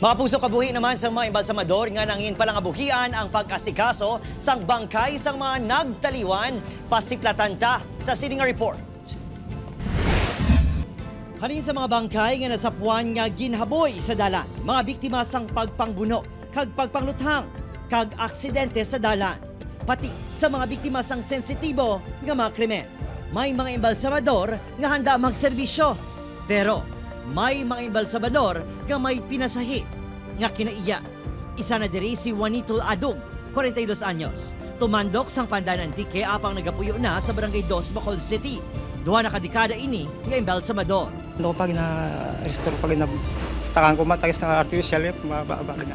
Mga puso kabuhi naman sa mga embalsamador nga nangin palang abuhian ang pag-asikaso sang bangkay sang mga nagtaliwan pasiplatanta sa Silinga Report. Halin sa mga bangkay nga nasapuan nga ginhaboy sa dalan, mga biktima sang pagpangbuno, kag pagpangluthang, kag aksidente sa dalan. Pati sa mga biktima sang sensitibo nga mga krimen. May mga embalsamador nga handa magserbisyo. Pero may mga embalsamador nga may pinasahi nga kinaiya. Isa na diri si Juanito Adug, 42 anyos. Tumandok sang Pandanan Antique apang nagapuyo na sa Barangay 2, Bacolod City. Duha na kadekada ini nga embalsamador. Ano pag na-restore pag na takan ko matagis na artificial mababa na.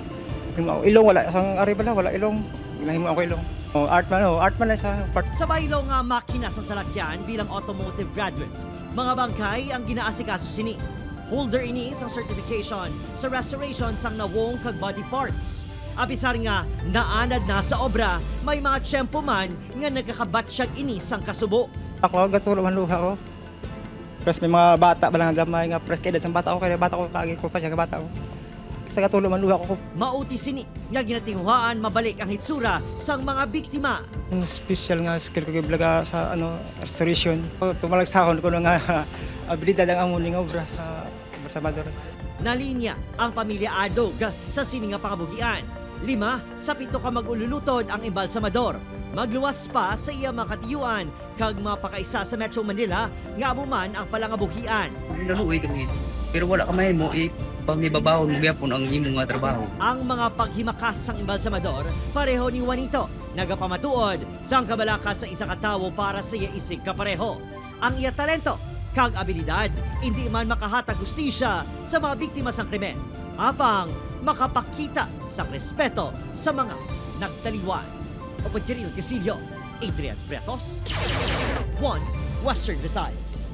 Yung ilong wala sang ari pala wala ilong. Nahimo ako ilong. Art man na sa part. Sa baylo nga makina sa salakyan bilang automotive graduate, mga bangkay ang ginaasikaso sini. Holder ini sang certification sa restoration sang nawong kag body parts. Abisar nga naanad na sa obra, may mga tiyempo man nga nagkakabatsyag ini sang kasubo. Ako gatulo man luha ko. Plus may mga bata ba lang gamay nga press kay sa bata ko kay bata ko kagi ko pa siya bata ko. Sa gatulo man luha ko. Mauti sini nga ginatinguhaan mabalik ang hitsura sang mga biktima. Yung special nga skill ko giblaga sa restoration. Tumalagsahon ko nga abilidad ang amuning obra sa embalsamador. Nalinya ang pamilya Adog sa sininga pangabuhian. 5 sa 7 ka mag-ululutod ang embalsamador. Magluwas pa sa iya makatiyuan kag mapakaisa sa Metro Manila nga amuman ang palangabuhian. Naluoy kami. Pero wala ka mahimo pangibabahon mo gyapon ang imong nga trabaho. Ang mga paghimakas sang embalsamador pareho ni Juanito nagapamatuod sang kabalaka sa isa ka tawo para sa iya isig kapareho. Ang iya talento kag abilidad hindi man makahatag hustisya sa mga biktima sang krimen. Apang makapakita sa respeto sa mga nagtaliwan. Opo Kiril Casillo, Adrian Bretos, 1 Western Visayas.